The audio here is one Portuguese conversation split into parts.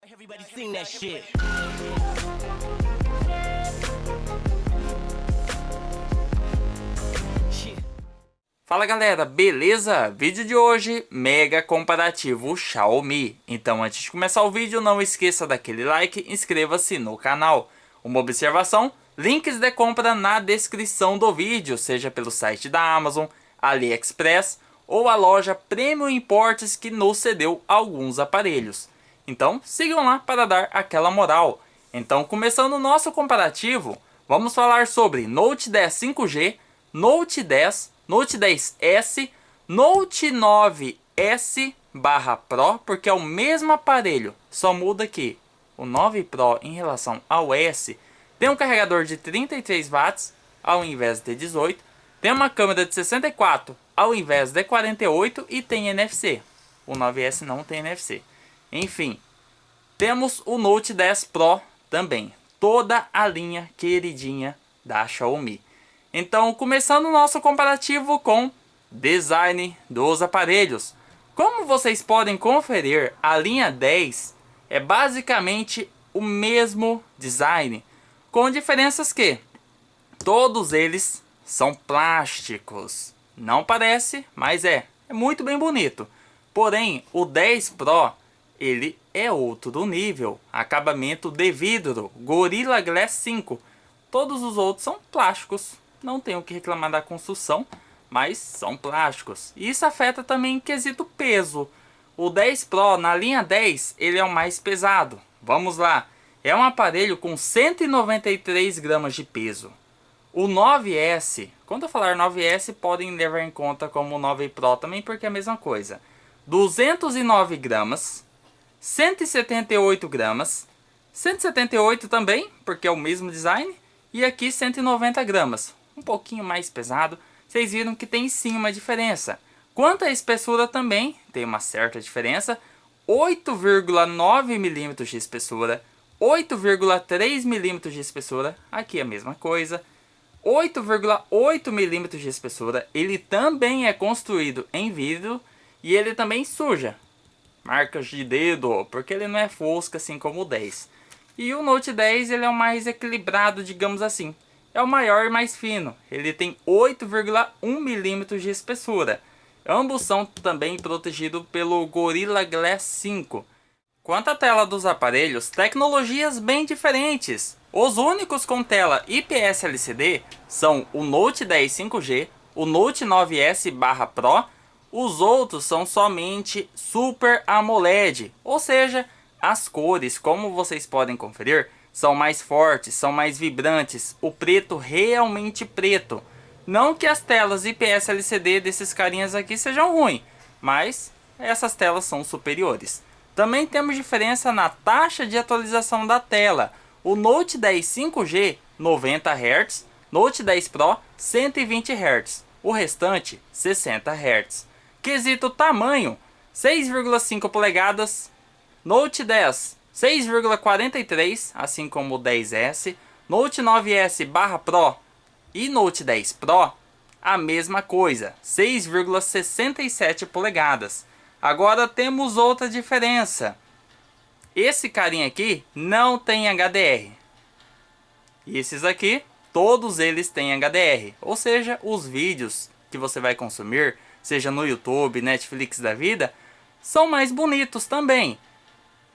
Everybody sing that shit. Fala galera, beleza? Vídeo de hoje, mega comparativo Xiaomi. Então antes de começar o vídeo, não esqueça daquele like, inscreva-se no canal. Uma observação, links de compra na descrição do vídeo, seja pelo site da Amazon, AliExpress ou a loja Premium Imports que nos cedeu alguns aparelhos. Então sigam lá para dar aquela moral. Então começando o nosso comparativo, vamos falar sobre Note 10 5G, Note 10, Note 10S, Note 9S/Pro, porque é o mesmo aparelho, só muda que o 9 Pro em relação ao S tem um carregador de 33 watts ao invés de 18, tem uma câmera de 64 ao invés de 48 e tem NFC. O 9S não tem NFC. Enfim, temos o Note 10 Pro também, toda a linha queridinha da Xiaomi. Então, começando o nosso comparativo com design dos aparelhos. Como vocês podem conferir, a linha 10 é basicamente o mesmo design, com diferenças que todos eles são plásticos. Não parece, mas é muito bem bonito. Porém, o 10 Pro, ele é outro nível, acabamento de vidro, Gorilla Glass 5. Todos os outros são plásticos. Não tenho o que reclamar da construção, mas são plásticos. E isso afeta também em quesito peso. O 10 Pro na linha 10, ele é o mais pesado. Vamos lá. É um aparelho com 193 gramas de peso. O 9S, quando eu falar 9S, podem levar em conta como o 9 Pro também, porque é a mesma coisa. 209 gramas, 178 gramas, 178 também, porque é o mesmo design. E aqui 190 gramas. Um pouquinho mais pesado, vocês viram que tem sim uma diferença. Quanto à espessura também, tem uma certa diferença. 8,9 milímetros de espessura, 8,3 milímetros de espessura, aqui é a mesma coisa. 8,8 milímetros de espessura, ele também é construído em vidro e ele também suja. Marcas de dedo, porque ele não é fosco assim como o 10. E o Note 10 ele é o mais equilibrado, digamos assim. É o maior e mais fino. Ele tem 8,1 milímetros de espessura. Ambos são também protegidos pelo Gorilla Glass 5. Quanto à tela dos aparelhos, tecnologias bem diferentes. Os únicos com tela IPS LCD são o Note 10 5G, o Note 9S/Pro. Os outros são somente Super AMOLED, ou seja, as cores, como vocês podem conferir, são mais fortes, são mais vibrantes, o preto realmente preto. Não que as telas IPS LCD desses carinhas aqui sejam ruins, mas essas telas são superiores. Também temos diferença na taxa de atualização da tela. O Note 10 5G 90 Hz, Note 10 Pro 120 Hz, o restante 60 Hz. Quesito tamanho, 6,5 polegadas, Note 10 6,43, assim como o 10S, Note 9S/Pro e Note 10 Pro, a mesma coisa, 6,67 polegadas. Agora temos outra diferença. Esse carinha aqui não tem HDR. E esses aqui, todos eles têm HDR. Ou seja, os vídeos que você vai consumir, seja no YouTube, Netflix da vida, são mais bonitos também.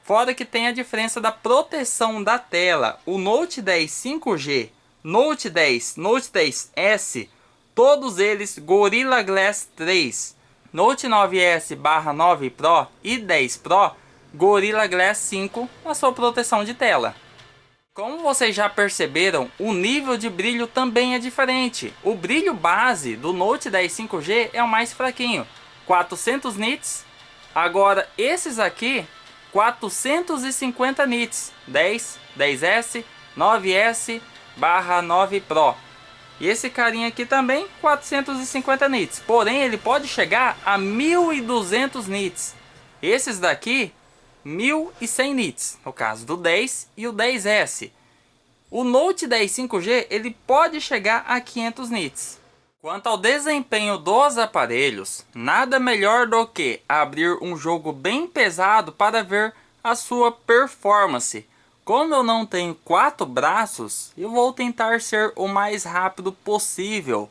Fora que tem a diferença da proteção da tela. O Note 10 5G, Note 10, Note 10S, todos eles Gorilla Glass 3. Note 9S/9 Pro e 10 Pro, Gorilla Glass 5 na sua proteção de tela. Como vocês já perceberam, o nível de brilho também é diferente. O brilho base do Note 10 5G é o mais fraquinho, 400 nits. Agora esses aqui 450 nits, 10, 10S, 9S/9 Pro. E esse carinha aqui também 450 nits, porém ele pode chegar a 1200 nits. Esses daqui 1100 nits, no caso do 10 e o 10S. O Note 10 5G ele pode chegar a 500 nits. Quanto ao desempenho dos aparelhos, nada melhor do que abrir um jogo bem pesado para ver a sua performance. Como eu não tenho 4 braços, eu vou tentar ser o mais rápido possível.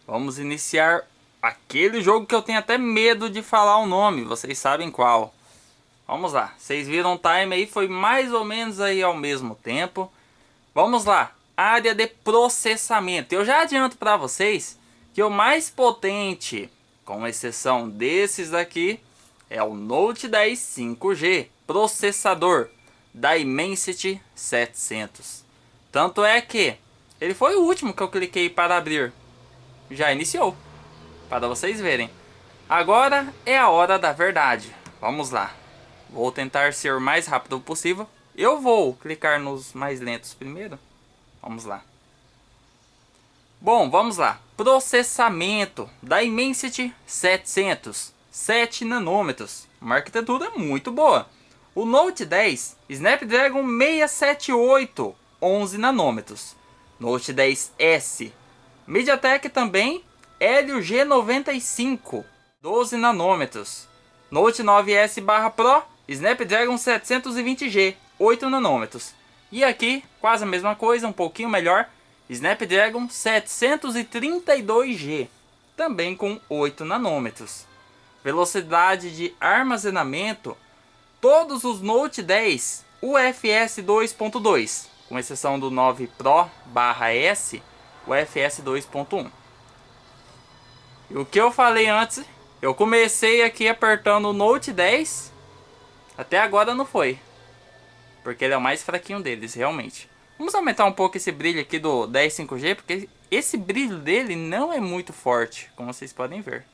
Vamos iniciar aquele jogo que eu tenho até medo de falar o nome, vocês sabem qual. Vamos lá, vocês viram o time aí, foi mais ou menos aí ao mesmo tempo. Vamos lá, área de processamento. Eu já adianto para vocês que o mais potente, com exceção desses daqui, é o Note 10 5G, processador Dimensity 700. Tanto é que ele foi o último que eu cliquei para abrir. Já iniciou, para vocês verem. Agora é a hora da verdade. Vamos lá. Vou tentar ser o mais rápido possível. Eu vou clicar nos mais lentos primeiro. Vamos lá. Bom, vamos lá. Processamento Dimensity 700. 7 nanômetros. Uma arquitetura muito boa. O Note 10 Snapdragon 678. 11 nanômetros. Note 10S. MediaTek também. Helio G95. 12 nanômetros. Note 9S/Pro. Snapdragon 720G. 8 nanômetros. E aqui, quase a mesma coisa, um pouquinho melhor. Snapdragon 732G. Também com 8 nanômetros. Velocidade de armazenamento. Todos os Note 10 UFS 2.2. Com exceção do 9 Pro/S, UFS 2.1. E o que eu falei antes, eu comecei aqui apertando o Note 10. Até agora não foi. Porque ele é o mais fraquinho deles, realmente. Vamos aumentar um pouco esse brilho aqui do 10 5G, porque esse brilho dele não é muito forte, como vocês podem ver.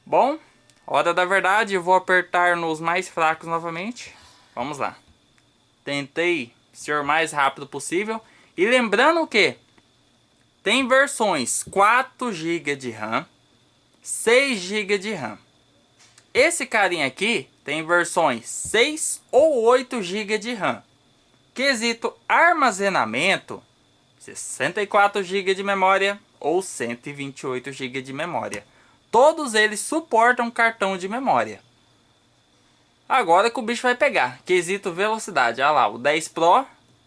Bom, hora da verdade, eu vou apertar nos mais fracos novamente. Vamos lá. Tentei ser o mais rápido possível. E lembrando que tem versões 4 GB de RAM, 6 GB de RAM. Esse carinha aqui tem versões 6 ou 8 GB de RAM. Quesito armazenamento, 64 GB de memória ou 128 GB de memória. Todos eles suportam cartão de memória. Agora que o bicho vai pegar. Quesito velocidade. Olha lá, o 10 Pro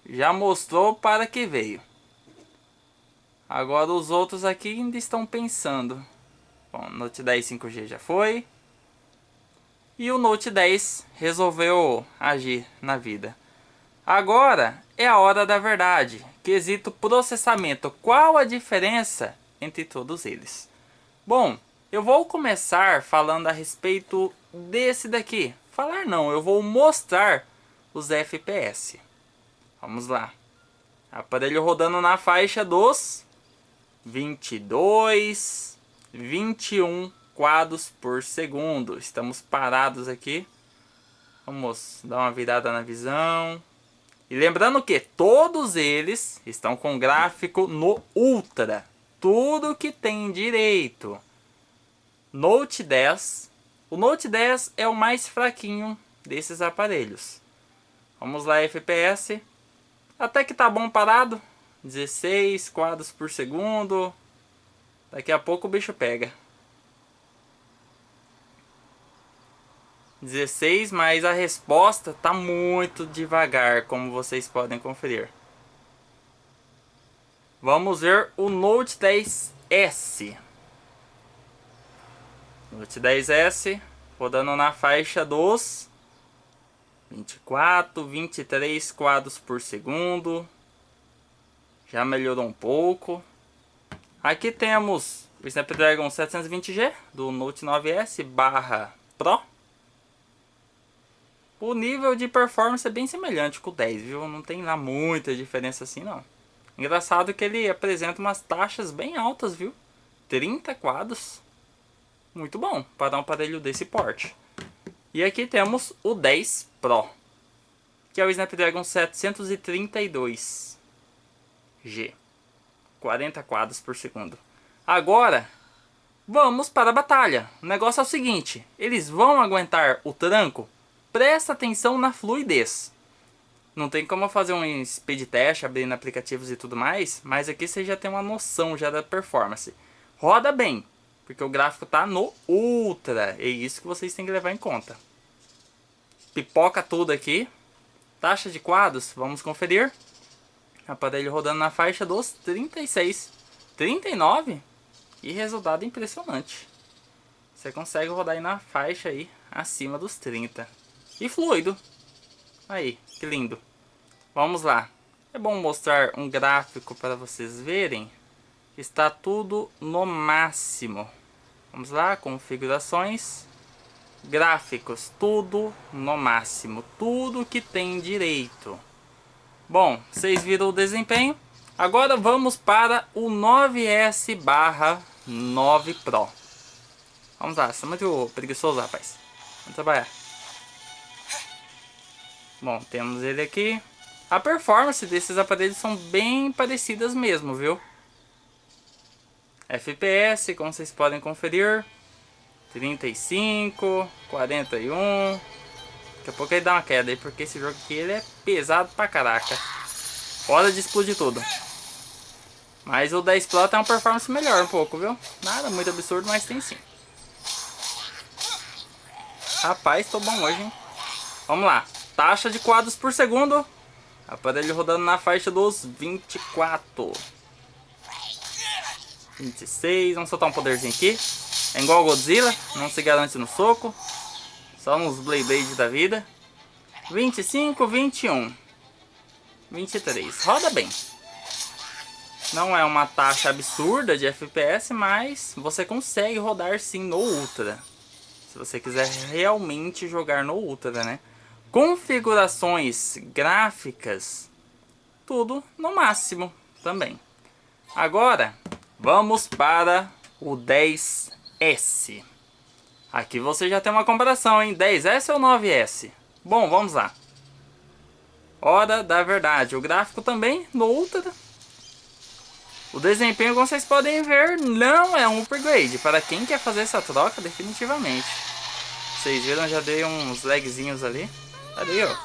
já mostrou para que veio. Agora os outros aqui ainda estão pensando. Bom, Note 10 5G já foi. E o Note 10 resolveu agir na vida. Agora é a hora da verdade. Quesito processamento. Qual a diferença entre todos eles? Bom, eu vou começar falando a respeito desse daqui. Falar não, eu vou mostrar os FPS. Vamos lá. Aparelho rodando na faixa dos 22, 21 quadros por segundo. Estamos parados aqui. Vamos dar uma virada na visão. E lembrando que todos eles estão com gráfico no Ultra. Tudo que tem direito. Note 10. O Note 10 é o mais fraquinho desses aparelhos. Vamos lá, FPS. Até que tá bom parado. 16 quadros por segundo. Daqui a pouco o bicho pega. 16, mas a resposta tá muito devagar, como vocês podem conferir. Vamos ver o Note 10S. Note 10S rodando na faixa dos 24, 23 quadros por segundo. Já melhorou um pouco. Aqui temos o Snapdragon 720G do Note 9S/Pro. O nível de performance é bem semelhante com o 10, viu? Não tem lá muita diferença assim, não. Engraçado que ele apresenta umas taxas bem altas, viu? 30 quadros. Muito bom para um aparelho desse porte. E aqui temos o 10 Pro, que é o Snapdragon 732G. 40 quadros por segundo. Agora, vamos para a batalha. O negócio é o seguinte. Eles vão aguentar o tranco? Presta atenção na fluidez. Não tem como fazer um speed test, abrindo aplicativos e tudo mais, mas aqui você já tem uma noção já da performance. Roda bem, porque o gráfico está no Ultra. É isso que vocês têm que levar em conta. pipoca tudo aqui. Taxa de quadros, vamos conferir. Aparelho rodando na faixa dos 36, 39. E resultado impressionante. Você consegue rodar aí na faixa aí acima dos 30. E fluido. Aí, que lindo. Vamos lá. É bom mostrar um gráfico para vocês verem. Está tudo no máximo. Vamos lá, configurações. Gráficos, tudo no máximo. Tudo que tem direito. Bom, vocês viram o desempenho. Agora vamos para o 9S/9 Pro. Vamos lá, você é muito preguiçoso, rapaz. Vamos trabalhar. Bom, temos ele aqui. A performance desses aparelhos são bem parecidas mesmo, viu? FPS, como vocês podem conferir, 35, 41. Daqui a pouco ele dá uma queda aí, porque esse jogo aqui ele é pesado pra caraca. Hora de explodir tudo. Mas o 10 Pro tem uma performance melhor um pouco, viu? Nada muito absurdo, mas tem sim. Rapaz, tô bom hoje, hein? Vamos lá. Taxa de quadros por segundo. Aparelho rodando na faixa dos 24. 26. Vamos soltar um poderzinho aqui. É igual Godzilla. Não se garante no soco. Só nos Blade da vida. 25, 21. 23. Roda bem. Não é uma taxa absurda de FPS, mas você consegue rodar sim no Ultra. Se você quiser realmente jogar no Ultra, né? Configurações gráficas, tudo no máximo também. Agora, vamos para o 10S. Aqui você já tem uma comparação, hein? 10S ou 9S? Bom, vamos lá. Hora da verdade. O gráfico também no Ultra. O desempenho, como vocês podem ver, não é um upgrade. Para quem quer fazer essa troca, definitivamente. Vocês viram, já dei uns lagzinhos ali. Cadê eu?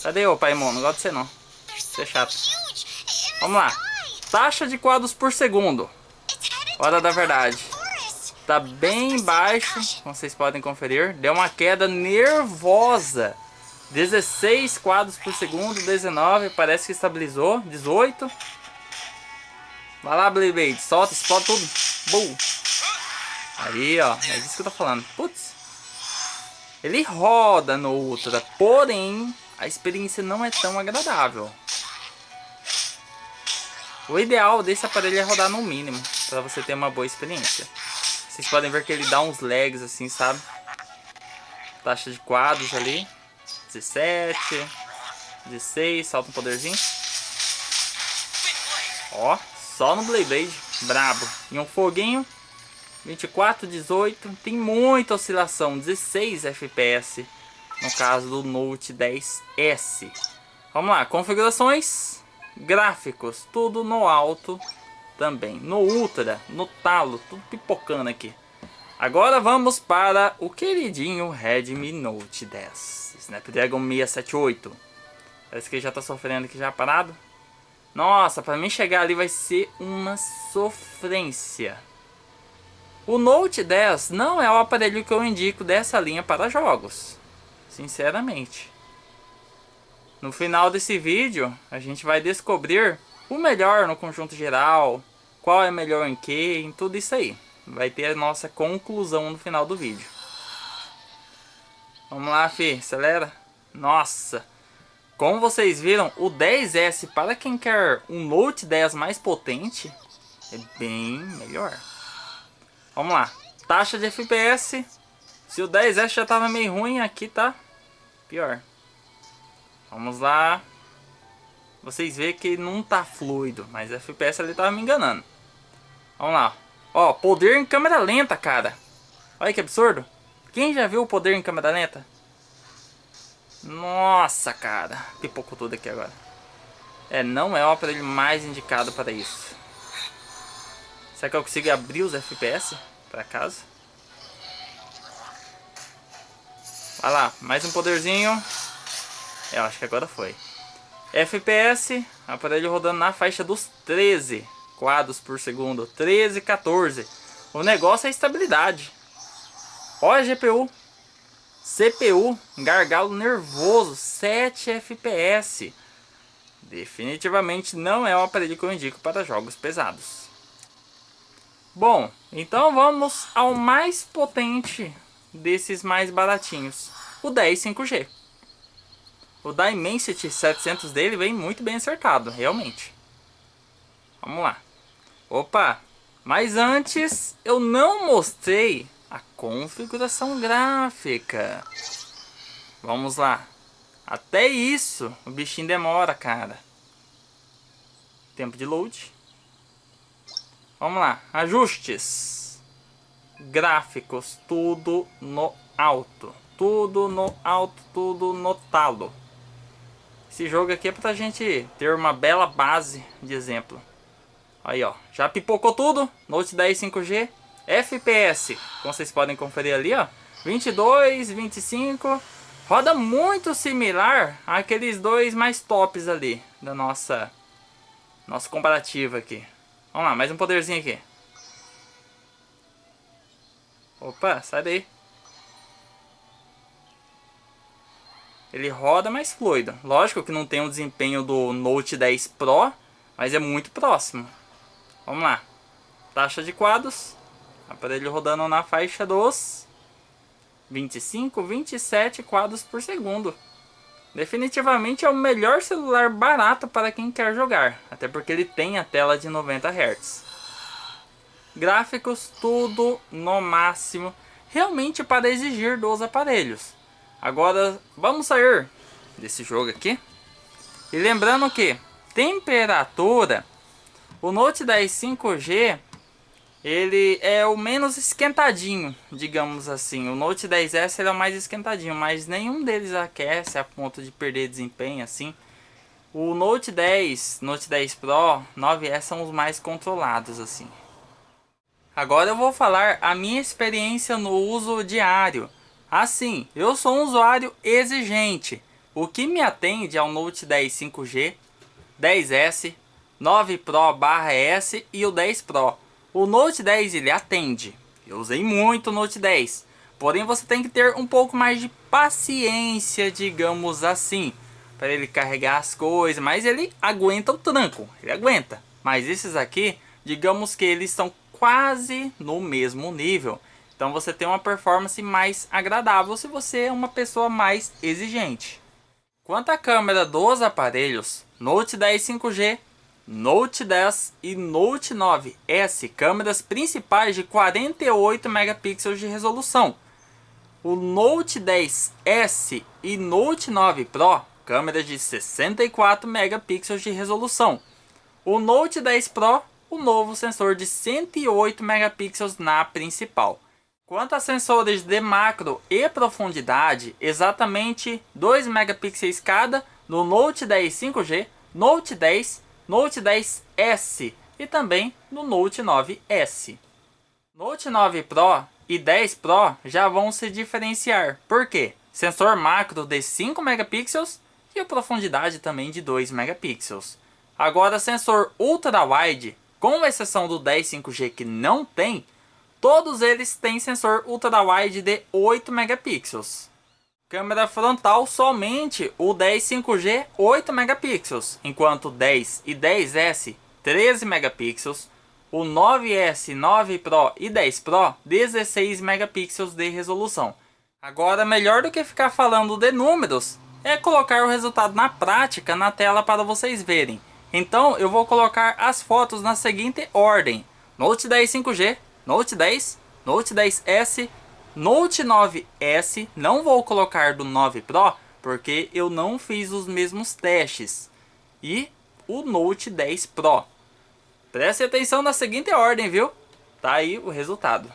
Cadê eu, Paimon? Não gosto de você não. Você é chato. Vamos lá. Taxa de quadros por segundo. Hora da verdade. Tá bem baixo, como vocês podem conferir. Deu uma queda nervosa. 16 quadros por segundo, 19. Parece que estabilizou. 18. Vai lá, Blade. Solta, explode tudo. Boom. Aí, ó. É disso que eu tô falando. Putz. Ele roda no Ultra, porém, a experiência não é tão agradável. O ideal desse aparelho é rodar no mínimo, para você ter uma boa experiência. Vocês podem ver que ele dá uns lags assim, sabe? Taxa de quadros ali. 17. 16, solta um poderzinho. Ó, só no Blade, brabo. E um foguinho. 24, 18, tem muita oscilação, 16 FPS no caso do Note 10S. Vamos lá, configurações, gráficos, tudo no alto também, no Ultra, no talo, tudo pipocando aqui. Agora vamos para o queridinho Redmi Note 10, Snapdragon 678. Parece que ele já está sofrendo aqui já parado. Nossa, para mim chegar ali vai ser uma sofrência. O Note 10 não é o aparelho que eu indico dessa linha para jogos, sinceramente. No final desse vídeo, a gente vai descobrir o melhor no conjunto geral, qual é melhor em que, em tudo isso aí. Vai ter a nossa conclusão no final do vídeo. Vamos lá, fi, acelera. Nossa, como vocês viram, o 10S para quem quer um Note 10 mais potente é bem melhor. Vamos lá, taxa de FPS. Se o 10S já estava meio ruim, aqui tá pior. Vamos lá. Vocês veem que não tá fluido, mas FPS ali tava me enganando. Vamos lá. Ó, poder em câmera lenta, cara. Olha que absurdo. Quem já viu o poder em câmera lenta? Nossa, cara. Pipocou tudo aqui agora. É, não é o aparelho mais indicado para isso. Será que eu consigo abrir os FPS? Por acaso? Vai lá, mais um poderzinho. Eu acho que agora foi. FPS, aparelho rodando na faixa dos 13 quadros por segundo. 13, 14. O negócio é estabilidade. Olha a GPU. CPU, gargalo nervoso, 7 FPS. Definitivamente não é um aparelho que eu indico para jogos pesados. Bom, então vamos ao mais potente desses mais baratinhos, o 10 5G. O Dimensity 700 dele vem muito bem acertado, realmente. Vamos lá. Opa, mas antes eu não mostrei a configuração gráfica. Vamos lá. Até isso o bichinho demora, cara. Tempo de load. Vamos lá. Ajustes. Gráficos, tudo no alto. Tudo no alto, tudo no talo. Esse jogo aqui é pra gente ter uma bela base de exemplo. Aí, ó, já pipocou tudo. Note 10 5G. FPS, como vocês podem conferir ali, ó, 22, 25. Roda muito similar àqueles dois mais tops ali da nossa comparativa aqui. Vamos lá, mais um poderzinho aqui. Opa, sai daí. Ele roda mais fluido. Lógico que não tem o desempenho do Note 10 Pro, mas é muito próximo. Vamos lá. Taxa de quadros. Aparelho rodando na faixa dos 25, 27 quadros por segundo. Definitivamente é o melhor celular barato para quem quer jogar. Até porque ele tem a tela de 90 Hz. Gráficos, tudo no máximo. Realmente para exigir dos aparelhos. Agora vamos sair desse jogo aqui. E lembrando que temperatura, o Note 10 5G ele é o menos esquentadinho, digamos assim. O Note 10S ele é o mais esquentadinho, mas nenhum deles aquece a ponto de perder desempenho assim. O Note 10, Note 10 Pro, 9S são os mais controlados assim. Agora eu vou falar a minha experiência no uso diário. Assim, eu sou um usuário exigente. O que me atende é o Note 10 5G, 10S, 9 Pro/S e o 10 Pro. O Note 10 ele atende. Eu usei muito o Note 10. Porém você tem que ter um pouco mais de paciência, digamos assim, para ele carregar as coisas. Mas ele aguenta o tranco. Ele aguenta. Mas esses aqui, digamos que eles estão quase no mesmo nível. Então você tem uma performance mais agradável se você é uma pessoa mais exigente. Quanto à câmera dos aparelhos, Note 10 5G, Note 10 e Note 9S, câmeras principais de 48 megapixels de resolução. O Note 10S e Note 9 Pro, câmeras de 64 megapixels de resolução. O Note 10 Pro, o novo sensor de 108 megapixels na principal. Quanto a sensores de macro e profundidade, exatamente 2 megapixels cada no Note 10 5G, Note 10, Note 10S e também no Note 9S. Note 9 Pro e 10 Pro já vão se diferenciar. Por quê? Sensor macro de 5 megapixels e a profundidade também de 2 megapixels. Agora sensor ultra-wide, com exceção do 10 5G que não tem, todos eles têm sensor ultra-wide de 8 megapixels. Câmera frontal somente o 10 5G 8 megapixels, enquanto o 10 e 10S 13 megapixels, o 9S, 9 Pro e 10 Pro 16 megapixels de resolução. Agora, melhor do que ficar falando de números, é colocar o resultado na prática na tela para vocês verem. Então eu vou colocar as fotos na seguinte ordem: Note 10 5G, Note 10, Note 10S, Note 9S, não vou colocar do 9 Pro porque eu não fiz os mesmos testes, e o Note 10 Pro. Preste atenção na seguinte ordem, viu? Tá aí o resultado.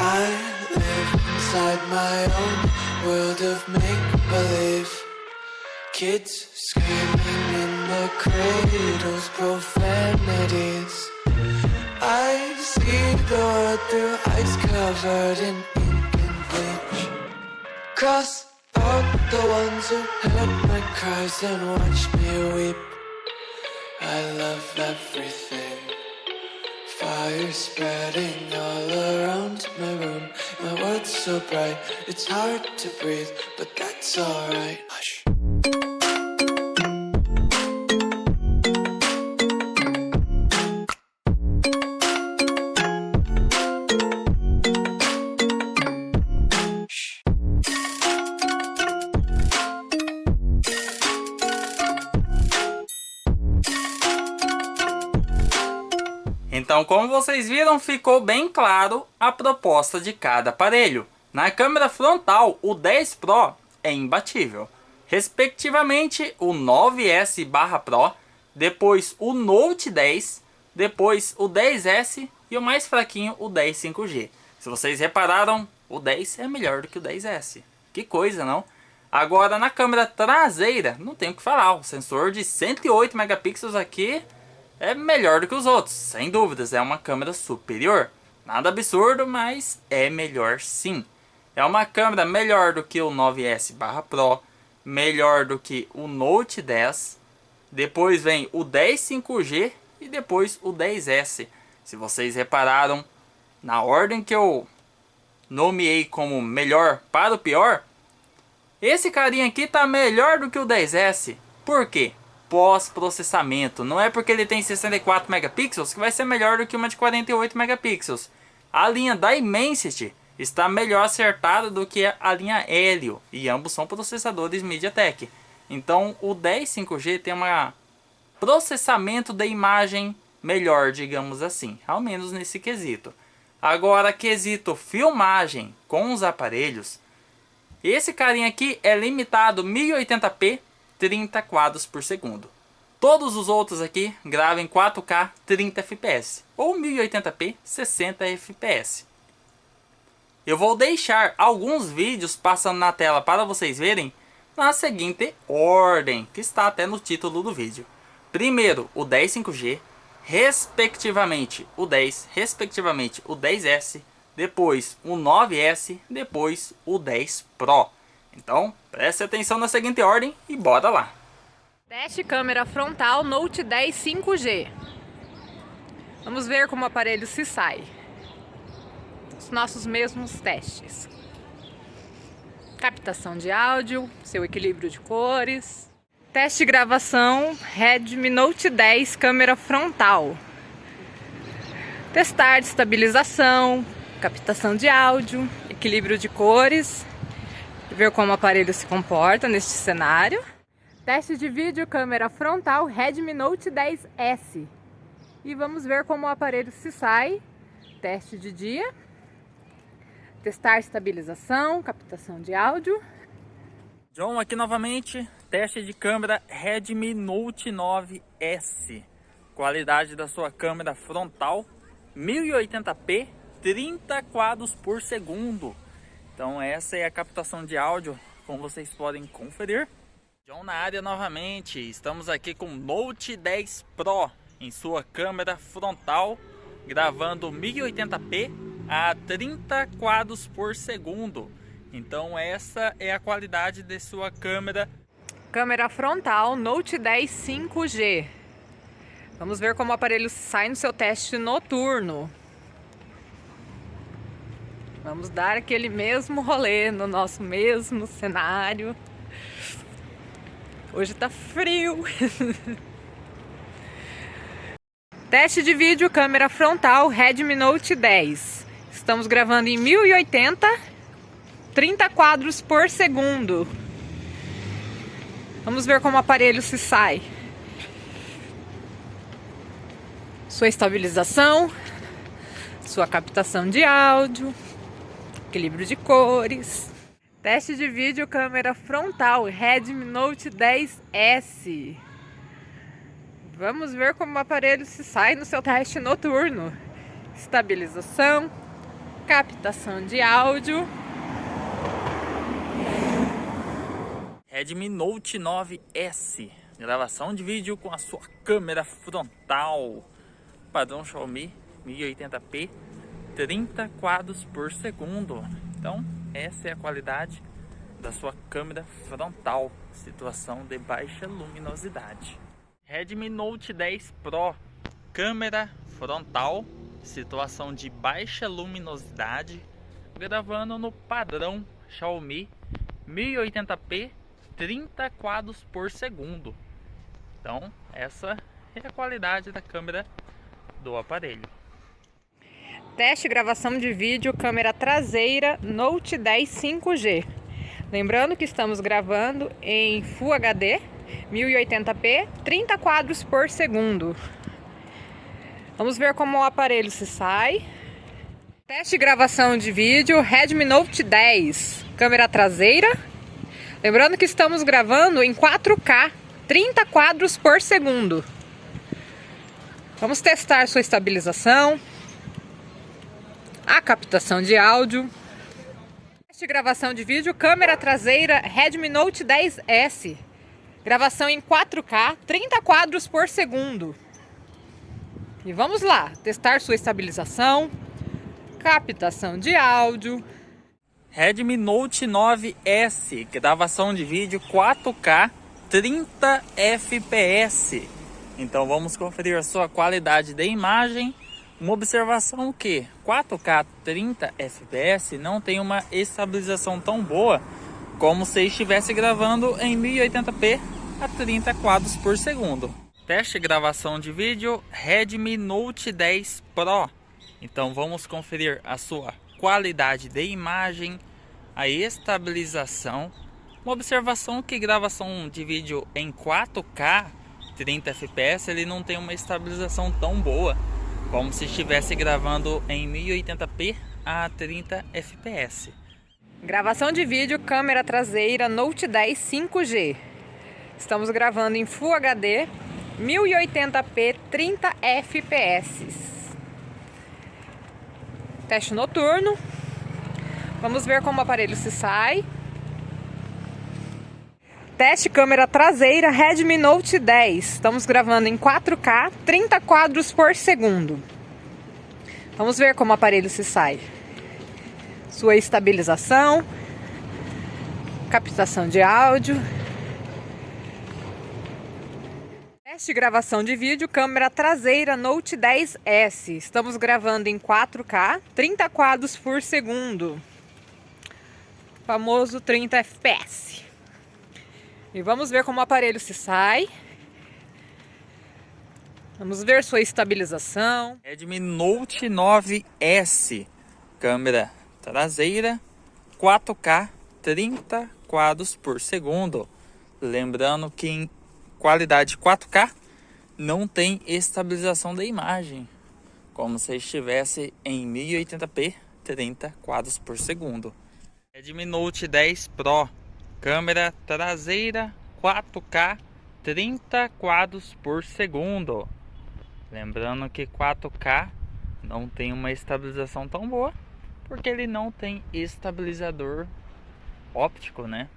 I live inside my own world of make-believe. Kids screaming in the cradles, profanities. I see the world through ice covered in ink and bleach. Cross out the ones who heard my cries and watched me weep. I love everything. Fire spreading all around my room. My world's so bright, it's hard to breathe, but that's alright. Hush. Então, como vocês viram, ficou bem claro a proposta de cada aparelho. Na câmera frontal, o 10 Pro é imbatível. Respectivamente, o 9S/Pro, depois o Note 10, depois o 10S e o mais fraquinho, o 10 5G. Se vocês repararam, o 10 é melhor do que o 10S. Que coisa, não? Agora, na câmera traseira, não tem o que falar. O sensor de 108 megapixels aqui é melhor do que os outros, sem dúvidas, é uma câmera superior. Nada absurdo, mas é melhor sim. É uma câmera melhor do que o 9S/Pro, melhor do que o Note 10, depois vem o 10 5G e depois o 10S. Se vocês repararam, na ordem que eu nomeei como melhor para o pior, esse carinha aqui tá melhor do que o 10S. Por quê? Pós-processamento. Não é porque ele tem 64 megapixels que vai ser melhor do que uma de 48 megapixels. A linha Dimensity está melhor acertada do que a linha Helio, e ambos são processadores MediaTek. Então o 10 5G tem um processamento da imagem melhor, digamos assim, ao menos nesse quesito. Agora, quesito filmagem com os aparelhos, esse carinha aqui é limitado 1080p 30 quadros por segundo. Todos os outros aqui gravam em 4K 30 fps ou 1080p 60 fps. Eu vou deixar alguns vídeos passando na tela para vocês verem na seguinte ordem, que está até no título do vídeo. Primeiro o 10 5G, respectivamente o 10, respectivamente o 10S, depois o 9S, depois o 10 Pro. Então, preste atenção na seguinte ordem e bora lá. Teste câmera frontal Note 10 5G. Vamos ver como o aparelho se sai. Os nossos mesmos testes. Captação de áudio, seu equilíbrio de cores. Teste de gravação Redmi Note 10 câmera frontal. Testar de estabilização, captação de áudio, equilíbrio de cores. Ver como o aparelho se comporta neste cenário. Teste de vídeo câmera frontal Redmi Note 10S. E vamos ver como o aparelho se sai. Teste de dia. Testar estabilização, captação de áudio. John aqui novamente, teste de câmera Redmi Note 9S. Qualidade da sua câmera frontal 1080p 30 quadros por segundo. Então essa é a captação de áudio, como vocês podem conferir. John na área novamente, estamos aqui com o Note 10 Pro em sua câmera frontal, gravando 1080p a 30 quadros por segundo. Então essa é a qualidade de sua câmera. Câmera frontal Note 10 5G. Vamos ver como o aparelho sai no seu teste noturno. Vamos dar aquele mesmo rolê no nosso mesmo cenário. Hoje tá frio. Teste de vídeo câmera frontal Redmi Note 10. Estamos gravando em 1080, 30 quadros por segundo. Vamos ver como o aparelho se sai. Sua estabilização, sua captação de áudio, equilíbrio de cores. Teste de vídeo câmera frontal Redmi Note 10S. Vamos ver como o aparelho se sai no seu teste noturno. Estabilização, captação de áudio. Redmi Note 9S. Gravação de vídeo com a sua câmera frontal. Padrão Xiaomi 1080p 30 quadros por segundo. Então essa é a qualidade da sua câmera frontal, situação de baixa luminosidade. Redmi Note 10 Pro, câmera frontal, situação de baixa luminosidade, gravando no padrão Xiaomi 1080p 30 quadros por segundo. Então essa é a qualidade da câmera do aparelho. Teste gravação de vídeo, câmera traseira Note 10 5G. Lembrando que estamos gravando em Full HD 1080p 30 quadros por segundo. Vamos ver como o aparelho se sai. Teste gravação de vídeo Redmi Note 10, câmera traseira. Lembrando que estamos gravando em 4K 30 quadros por segundo. Vamos testar sua estabilização, a captação de áudio. Teste gravação de vídeo, câmera traseira Redmi Note 10S. Gravação em 4K, 30 quadros por segundo. E vamos lá, testar sua estabilização, captação de áudio. Redmi Note 9S, gravação de vídeo 4K, 30 FPS. Então vamos conferir a sua qualidade de imagem. Uma observação que 4K 30 FPS não tem uma estabilização tão boa como se estivesse gravando em 1080p a 30 quadros por segundo. Teste gravação de vídeo Redmi Note 10 Pro. Então vamos conferir a sua qualidade de imagem, a estabilização. Uma observação que gravação de vídeo em 4K 30 FPS ele não tem uma estabilização tão boa como se estivesse gravando em 1080p a 30 fps. Gravação de vídeo, câmera traseira Note 10 5G. Estamos gravando em Full HD 1080p 30 fps. Teste noturno. Vamos ver como o aparelho se sai. Teste câmera traseira Redmi Note 10. Estamos gravando em 4K, 30 quadros por segundo. Vamos ver como o aparelho se sai. Sua estabilização, captação de áudio. Teste gravação de vídeo, câmera traseira Note 10S. Estamos gravando em 4K, 30 quadros por segundo. Famoso 30 FPS. E vamos ver como o aparelho se sai. Vamos ver sua estabilização. Redmi Note 9S, câmera traseira 4K 30 quadros por segundo. Lembrando que em qualidade 4K não tem estabilização da imagem, como se estivesse em 1080p 30 quadros por segundo. Redmi Note 10 Pro, câmera traseira 4K 30 quadros por segundo. Lembrando que 4K não tem uma estabilização tão boa, porque ele não tem estabilizador óptico, né?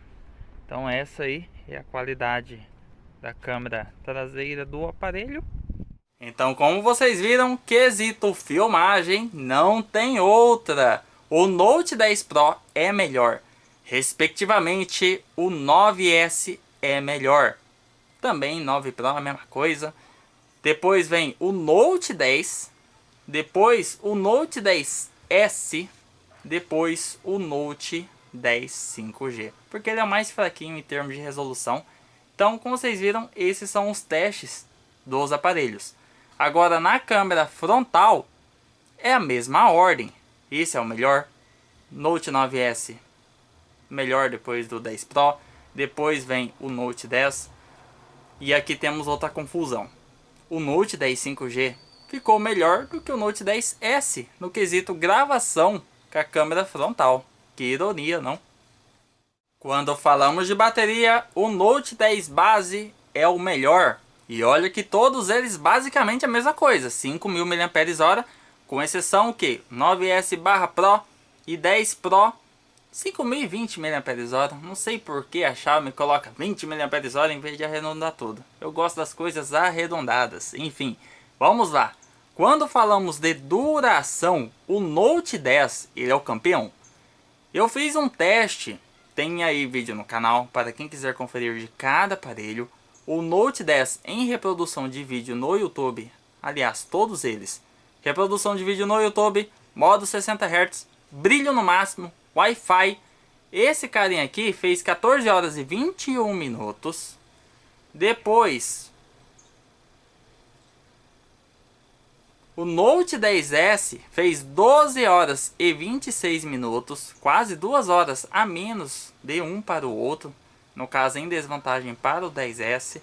Então essa aí é a qualidade da câmera traseira do aparelho. Então, como vocês viram, quesito filmagem não tem outra. O Note 10 Pro é melhor. Respectivamente, o 9S é melhor. Também 9 Pro a mesma coisa. Depois vem o Note 10. Depois o Note 10S. Depois o Note 10 5G. Porque ele é o mais fraquinho em termos de resolução. Então, como vocês viram, esses são os testes dos aparelhos. Agora, na câmera frontal, é a mesma ordem. Esse é o melhor. Note 9S melhor depois do 10 Pro. Depois vem o Note 10. E aqui temos outra confusão. O Note 10 5G ficou melhor do que o Note 10S no quesito gravação com a câmera frontal. Que ironia, não? Quando falamos de bateria, o Note 10 base é o melhor. E olha que todos eles basicamente a mesma coisa, 5.000 mAh, com exceção que 9S/Pro e 10 Pro 5.020 mAh. Não sei por que a Xiaomi coloca 20 mAh em vez de arredondar tudo. Eu gosto das coisas arredondadas. Enfim, vamos lá. Quando falamos de duração, o Note 10 ele é o campeão. Eu fiz um teste tem aí vídeo no canal para quem quiser conferir de cada aparelho. O Note 10 em reprodução de vídeo no YouTube, aliás, todos eles. Reprodução de vídeo no YouTube, modo 60 Hz, brilho no máximo, Wi-Fi. Esse carinha aqui fez 14 horas e 21 minutos. Depois, o Note 10S fez 12 horas e 26 minutos, quase 2 horas a menos de um para o outro, no caso em desvantagem para o 10S.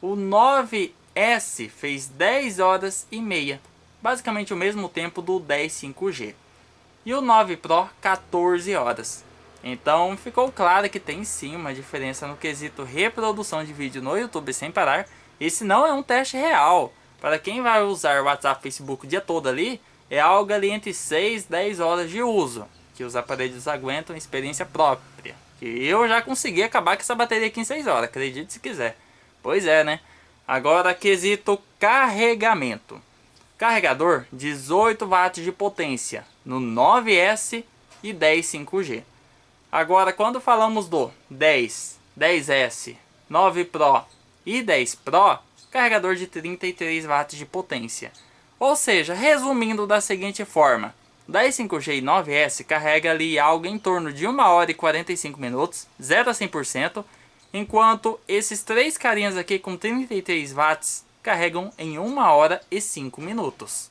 O 9S fez 10 horas e meia, basicamente o mesmo tempo do 10 5G. E o 9 Pro 14 horas. Então ficou claro que tem sim uma diferença no quesito reprodução de vídeo no YouTube sem parar. Esse não é um teste real. Para quem vai usar o WhatsApp, Facebook o dia todo ali, é algo ali entre 6 e 10 horas de uso, que os aparelhos aguentam, experiência própria. Que eu já consegui acabar com essa bateria aqui em 6 horas, acredite se quiser. Pois é, né? Agora, quesito carregamento. Carregador 18 watts de potência no 9S e 10 5G. Agora, quando falamos do 10, 10S, 9 Pro e 10 Pro, carregador de 33 watts de potência. Ou seja, resumindo da seguinte forma, 10 5G e 9S carrega ali algo em torno de 1 hora e 45 minutos, 0 a 100%, enquanto esses três carinhas aqui com 33 watts carregam em 1 hora e 5 minutos.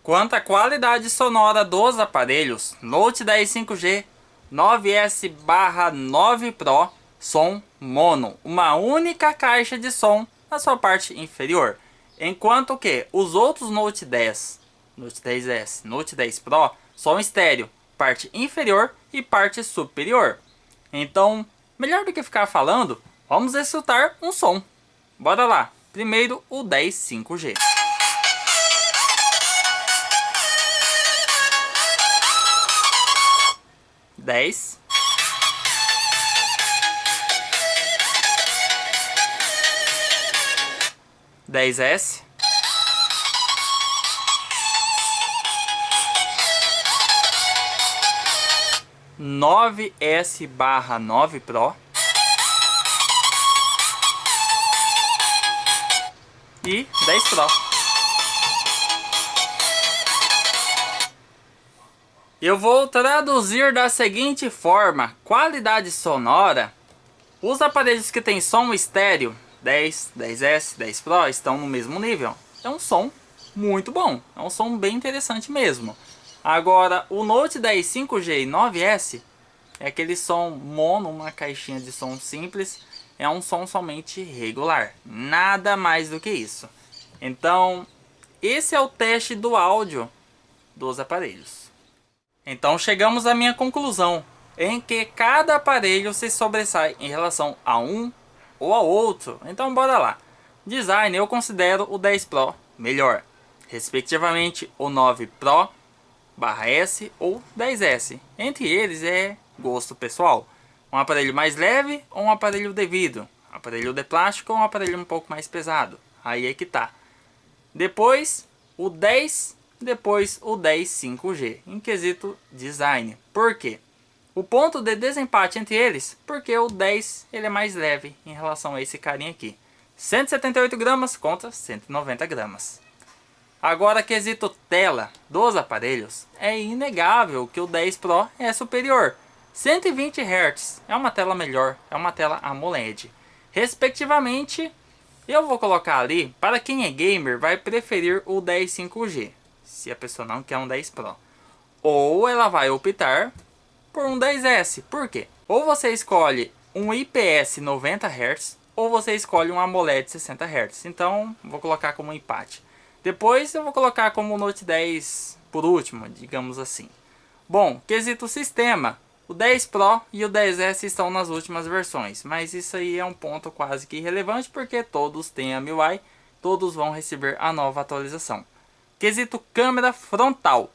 Quanto à qualidade sonora dos aparelhos, Note 10 5G, 9S/9 Pro, som mono, uma única caixa de som na sua parte inferior, enquanto que os outros Note 10, Note 10S, Note 10 Pro, som estéreo, parte inferior e parte superior. Então, melhor do que ficar falando, vamos escutar um som. Bora lá, primeiro o 10 5G. 10, 10S, 9S/9 Pro e 10 Pro. Eu vou traduzir da seguinte forma: qualidade sonora. Os aparelhos que têm som estéreo, 10, 10S, 10 Pro, estão no mesmo nível. É um som muito bom, é um som bem interessante mesmo. Agora, o Note 10 5G e 9S é aquele som mono, uma caixinha de som simples. É um som somente regular, nada mais do que isso. Então, esse é o teste do áudio dos aparelhos. Então chegamos à minha conclusão, em que cada aparelho se sobressai em relação a um ou ao outro. Então bora lá. Design, eu considero o 10 Pro melhor, respectivamente o 9 Pro/S ou 10S. Entre eles é gosto pessoal. Um aparelho mais leve ou um aparelho de vidro, um aparelho de plástico ou um aparelho um pouco mais pesado. Aí é que tá. Depois o 10, depois o 10 5G, em quesito design. Por quê? O ponto de desempate entre eles, porque o 10 ele é mais leve em relação a esse carinha aqui. 178 gramas contra 190 gramas. Agora, quesito tela dos aparelhos, é inegável que o 10 Pro é superior. 120 Hz é uma tela melhor, é uma tela AMOLED. Respectivamente, eu vou colocar ali, para quem é gamer, vai preferir o 10 5G. Se a pessoa não quer um 10 Pro. Ou ela vai optar por um 10S. Por quê? Ou você escolhe um IPS 90 Hz, ou você escolhe um AMOLED 60 Hz. Então, vou colocar como empate. Depois eu vou colocar como o Note 10 por último, digamos assim. Bom, quesito sistema. O 10 Pro e o 10S estão nas últimas versões. Mas isso aí é um ponto quase que irrelevante, porque todos têm a MIUI. Todos vão receber a nova atualização. Quesito câmera frontal.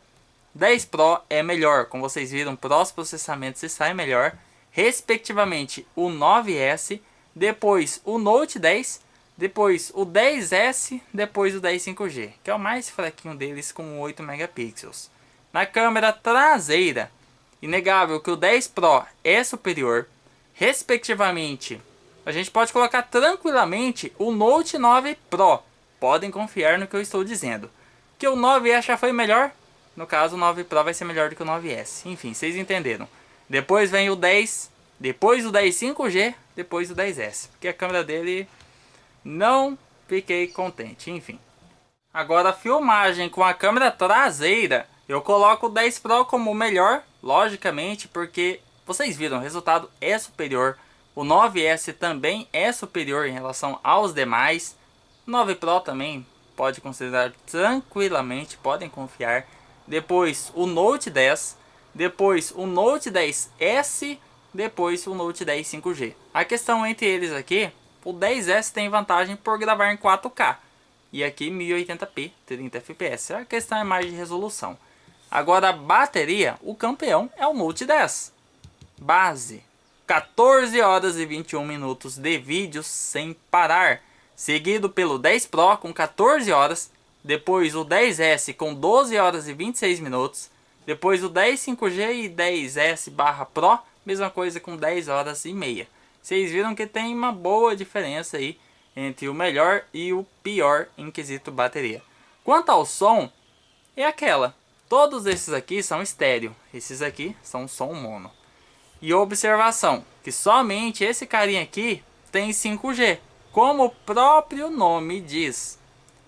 10 Pro é melhor, como vocês viram, pós-processamento se sai melhor. Respectivamente o 9S, depois o Note 10, depois o 10S, depois o 10 5G, que é o mais fraquinho deles com 8 megapixels. Na câmera traseira, inegável que o 10 Pro é superior. Respectivamente, a gente pode colocar tranquilamente o Note 9 Pro. Podem confiar no que eu estou dizendo. Que o 9S já foi melhor, no caso o 9 Pro vai ser melhor do que o 9S. Enfim, vocês entenderam. Depois vem o 10, depois o 10 5G, depois o 10S. Porque a câmera dele não fiquei contente, enfim. Agora a filmagem com a câmera traseira, eu coloco o 10 Pro como o melhor, logicamente, porque vocês viram, o resultado é superior. O 9S também é superior em relação aos demais. O 9 Pro também pode considerar tranquilamente, podem confiar. Depois o Note 10, depois o Note 10S, depois o Note 10 5G. A questão entre eles aqui, o 10S tem vantagem por gravar em 4K. E aqui 1080p, 30 fps. A questão é mais de resolução. Agora a bateria, o campeão é o Note 10. Base, 14 horas e 21 minutos de vídeo sem parar. Seguido pelo 10 Pro com 14 horas. Depois o 10S com 12 horas e 26 minutos. Depois o 10 5G e 10S/Pro, mesma coisa com 10 horas e meia. Vocês viram que tem uma boa diferença aí entre o melhor e o pior em quesito bateria. Quanto ao som, é aquela. Todos esses aqui são estéreo. Esses aqui são som mono. E observação, que somente esse carinha aqui tem 5G. Como o próprio nome diz.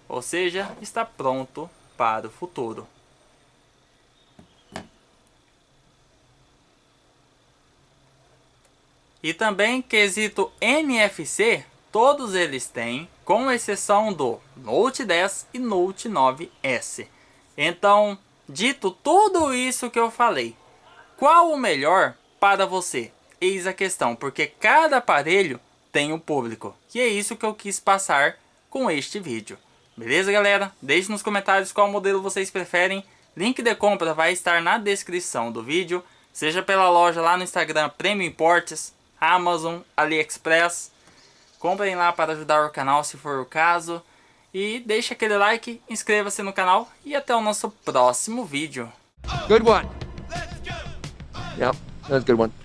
Ou seja, está pronto para o futuro. E também quesito NFC, todos eles têm, com exceção do Note 10 e Note 9S. Então, dito tudo isso que eu falei, qual o melhor para você? Eis a questão, porque cada aparelho tem um público. E é isso que eu quis passar com este vídeo. Beleza, galera? Deixe nos comentários qual modelo vocês preferem. Link de compra vai estar na descrição do vídeo. Seja pela loja lá no Instagram Premium Imports, Amazon, AliExpress. Comprem lá para ajudar o canal se for o caso. E deixe aquele like, inscreva-se no canal e até o nosso próximo vídeo. Good one. Yep, that's a good one.